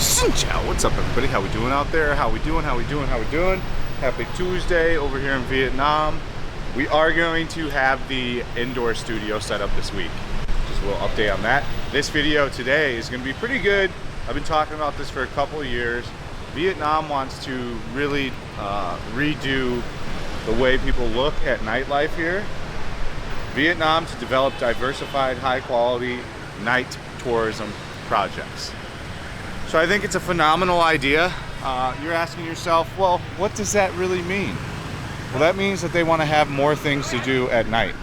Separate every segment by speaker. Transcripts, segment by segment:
Speaker 1: Ciao, what's up everybody? How we doing out there? How we doing? Happy Tuesday over here in Vietnam. We are going to have the indoor studio set up this week. Just a little update on that. This video today is going to be pretty good. I've been talking about this for a couple of years. Vietnam wants to really redo the way people look at nightlife here. Vietnam to develop diversified, high quality night tourism projects. So I think it's a phenomenal idea. You're asking yourself, well, what does that really mean? Well, that means that they want to have more things to do at night,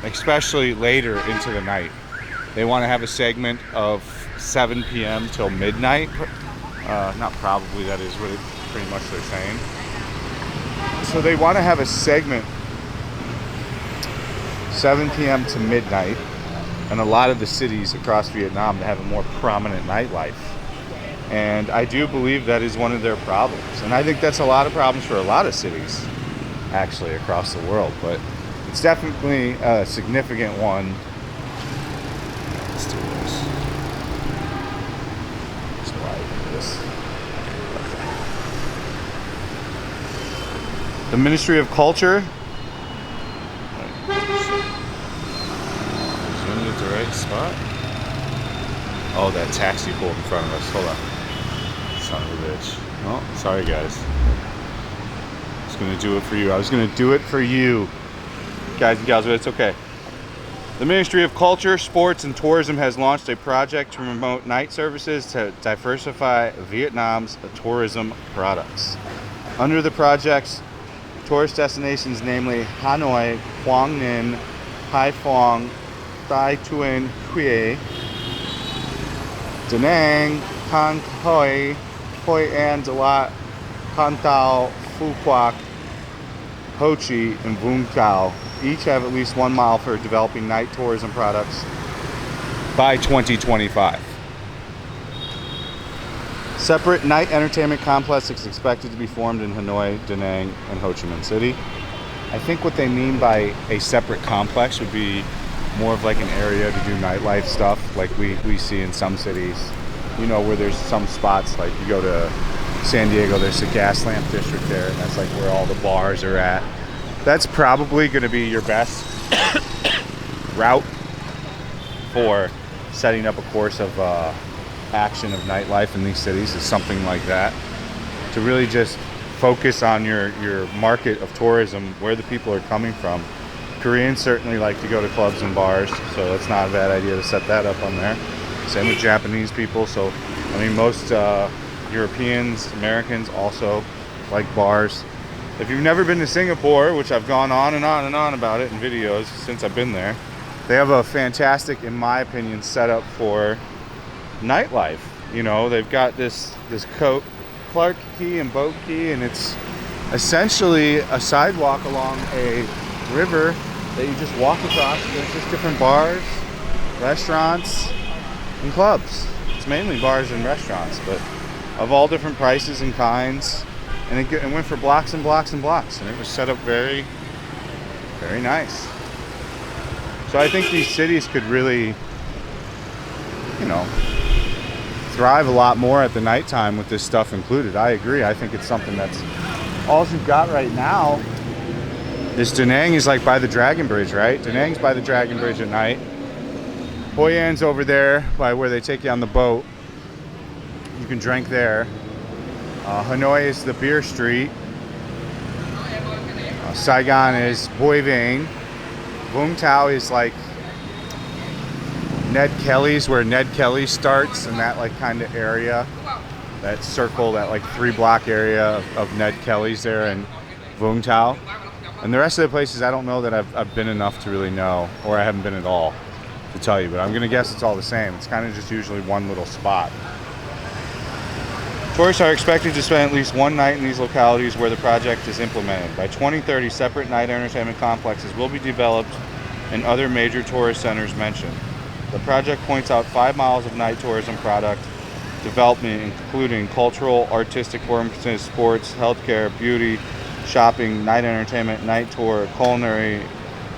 Speaker 1: especially later into the night. They want to have a segment of 7 p.m. till midnight. Not probably, that is what it pretty much they're saying. So they want to have a segment 7 p.m. to midnight, and a lot of the cities across Vietnam to have a more prominent nightlife. And I do believe that is one of their problems. And I think that's a lot of problems for a lot of cities, actually, across the world. But it's definitely a significant one. Let's do this. Let's widen this. Okay. The Ministry of Culture. The right spot. Oh, that taxi pulled in front of us. Hold on. Son of a bitch. Oh, sorry guys. I was gonna do it for you. I was gonna do it for you. Guys and gals, but it's okay. The Ministry of Culture, Sports and Tourism has launched a project to promote night services to diversify Vietnam's tourism products. Under the project's tourist destinations, namely Hanoi, Quang Ninh, Hai Phong, Dai Tuyen Huế, Da Nang, Thanh Hoi, Hoi An Dalat, Can Thao, Phu Quoc, Ho Chi, and Vung Tau each have at least 1 mile for developing night tourism products by 2025. Separate night entertainment complex is expected to be formed in Hanoi, Da Nang, and Ho Chi Minh City. I think what they mean by a separate complex would be more of like an area to do nightlife stuff like we see in some cities, you know, where there's some spots, like you go to San Diego, there's a gas lamp district there, and that's like where all the bars are at. That's probably going to be your best route for setting up a course of action of nightlife in these cities, is something like that, to really just focus on your market of tourism, where the people are coming from. Koreans certainly like to go to clubs and bars, so it's not a bad idea to set that up on there. Same with Japanese people. So, I mean, most Europeans, Americans also like bars. If you've never been to Singapore, which I've gone on and on and on about it in videos since I've been there, they have a fantastic, in my opinion, setup for nightlife. You know, they've got this Clark Quay and Boat Quay, and it's essentially a sidewalk along a river that you just walk across. There's just different bars, restaurants, and clubs. It's mainly bars and restaurants, but of all different prices and kinds. And it went for blocks and blocks and blocks, and it was set up very, very nice. So I think these cities could really, you know, thrive a lot more at the nighttime with this stuff included. I agree. I think it's something that's all you've got right now. This Da Nang is like by the Dragon Bridge, right? Da Nang's by the Dragon Bridge at night. Hoi An's over there by where they take you on the boat. You can drink there. Hanoi is the beer street. Saigon is Boi Vang. Vung Tau is like Ned Kelly's, where Ned Kelly starts, and that like kind of area. That circle, that like 3-block area of Ned Kelly's there in Vung Tau. And the rest of the places, I don't know that I've been enough to really know, or I haven't been at all to tell you, but I'm gonna guess it's all the same. It's kind of just usually one little spot. Tourists are expected to spend at least one night in these localities where the project is implemented. By 2030, separate night entertainment complexes will be developed in other major tourist centers mentioned. The project points out 5 miles of night tourism product development, including cultural, artistic forms, sports, healthcare, beauty, shopping, night entertainment, night tour, culinary,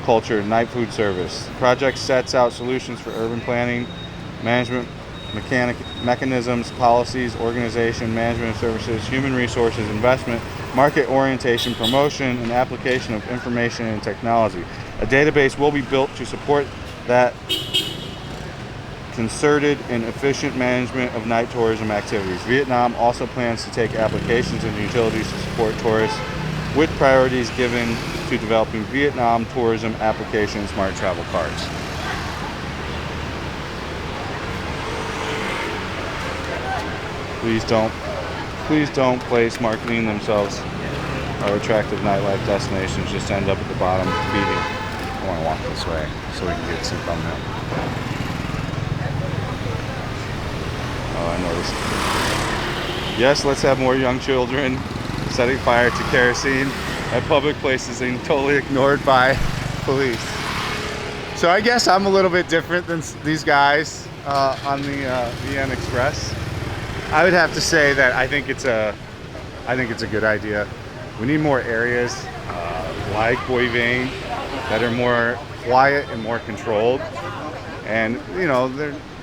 Speaker 1: culture, night food service. The project sets out solutions for urban planning, management, mechanisms, policies, organization, management of services, human resources, investment, market orientation, promotion, and application of information and technology. A database will be built to support that concerted and efficient management of night tourism activities. Vietnam also plans to take applications and utilities to support tourists, with priorities given to developing Vietnam tourism application smart travel cards. Please don't place marketing themselves or attractive nightlife destinations just end up at the bottom feeding. I want to walk this way so we can get some thumbnail. Oh, I noticed. Yes, let's have more young children setting fire to kerosene at public places and totally ignored by police. So I guess I'm a little bit different than these guys on the VN Express. I would have to say that I think it's a good idea. We need more areas like Boi Vang that are more quiet and more controlled. And you know,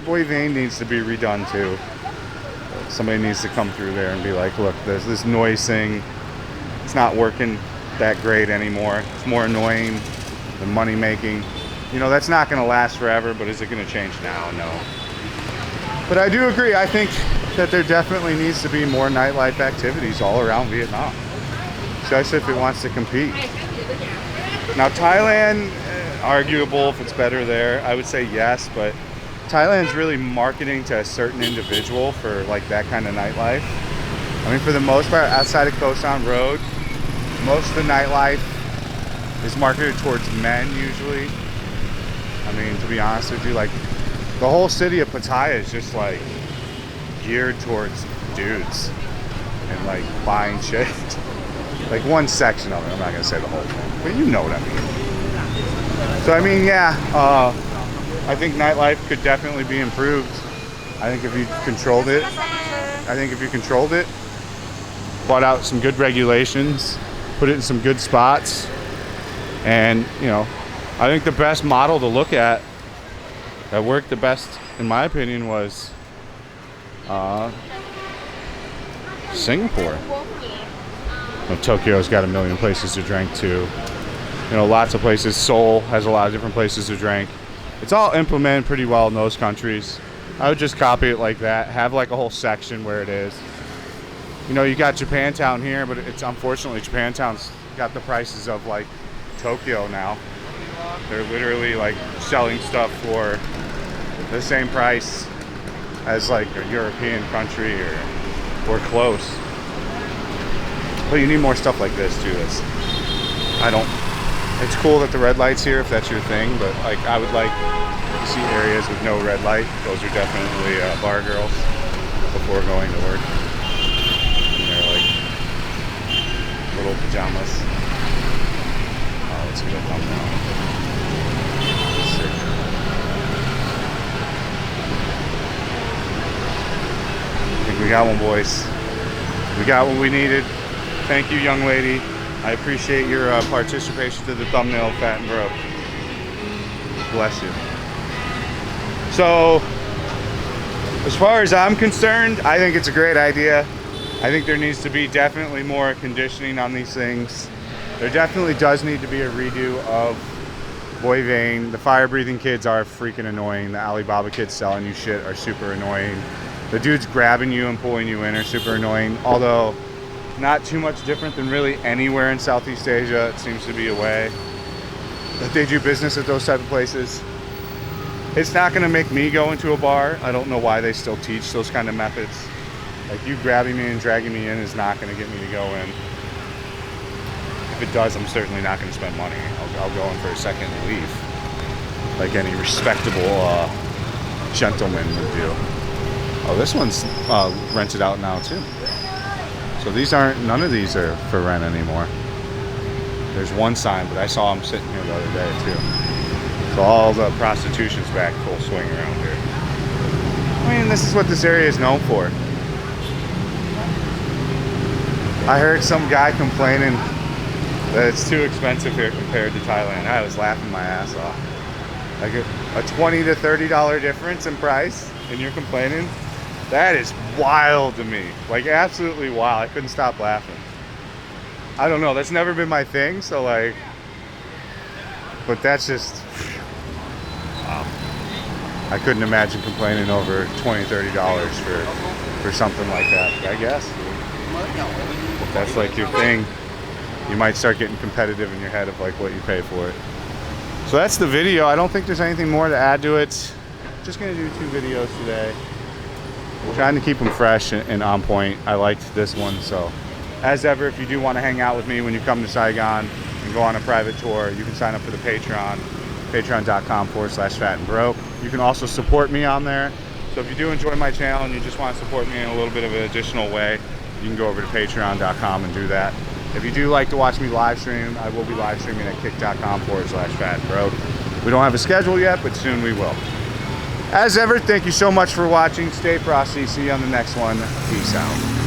Speaker 1: Boi Vang needs to be redone too. Somebody needs to come through there and be like, look, there's this noise thing. It's not working that great anymore. It's more annoying than money making. You know, that's not going to last forever, but is it going to change now? No. But I do agree. I think that there definitely needs to be more nightlife activities all around Vietnam, especially if it wants to compete. Now, Thailand, arguable if it's better there. I would say yes, but Thailand's really marketing to a certain individual for like that kind of nightlife. I mean, for the most part, outside of Koh San Road, most of the nightlife is marketed towards men usually. I mean, to be honest with you, like the whole city of Pattaya is just like geared towards dudes and like buying shit. Like one section of it. I'm not gonna say the whole thing, but you know what I mean. So I mean, yeah, I think nightlife could definitely be improved. I think if you controlled it, brought out some good regulations, put it in some good spots, and you know, I think the best model to look at that worked the best, in my opinion, was Singapore. You know, Tokyo's got a million places to drink too. You know, lots of places. Seoul has a lot of different places to drink. It's all implemented pretty well in those countries. I would just copy it like that. Have like a whole section where it is. You know, you got Japantown here, but it's unfortunately Japantown's got the prices of like Tokyo now. They're literally like selling stuff for the same price as like a European country or close. But you need more stuff like this too. It's cool that the red light's here if that's your thing, but like I would like to see areas with no red light. Those are definitely bar girls before going to work. And they're like little pajamas. Oh, let's get a thumbnail. Sick. I think we got one, boys. We got what we needed. Thank you, young lady. I appreciate your participation to the thumbnail, Fat and Broke. Bless you. So, as far as I'm concerned, I think it's a great idea. I think there needs to be definitely more conditioning on these things. There definitely does need to be a redo of Boi Vang. The fire-breathing kids are freaking annoying. The Alibaba kids selling you shit are super annoying. The dudes grabbing you and pulling you in are super annoying. Although, not too much different than really anywhere in Southeast Asia. It seems to be a way that they do business at those type of places. It's not going to make me go into a bar. I don't know why they still teach those kind of methods. Like you grabbing me and dragging me in is not going to get me to go in. If it does, I'm certainly not going to spend money. I'll go in for a second and leave, like any respectable gentleman would do. Oh, this one's rented out now too. So none of these are for rent anymore. There's one sign, but I saw them sitting here the other day too. So all the prostitution's back full swing around here. I mean, this is what this area is known for. I heard some guy complaining that it's too expensive here compared to Thailand. I was laughing my ass off. Like a $20 to $30 difference in price. and you're complaining, that is wild to me. Like, absolutely wild. I couldn't stop laughing. I don't know, that's never been my thing, so like, but that's just, wow. I couldn't imagine complaining over $20, $30 for something like that. I guess if that's like your thing, you might start getting competitive in your head of like what you pay for it. So that's the video. I don't think there's anything more to add to it. Just gonna do 2 videos today. Trying to keep them fresh and on point. I liked this one, so as ever, if you do want to hang out with me when you come to Saigon and go on a private tour, you can sign up for the Patreon, patreon.com/fatandbroke. You can also support me on there. So if you do enjoy my channel and you just want to support me in a little bit of an additional way, you can go over to patreon.com and do that. If you do like to watch me live stream, I will be live streaming at kick.com/fatandbroke. We don't have a schedule yet, but soon we will. As ever, thank you so much for watching. Stay frosty. See you on the next one. Peace out.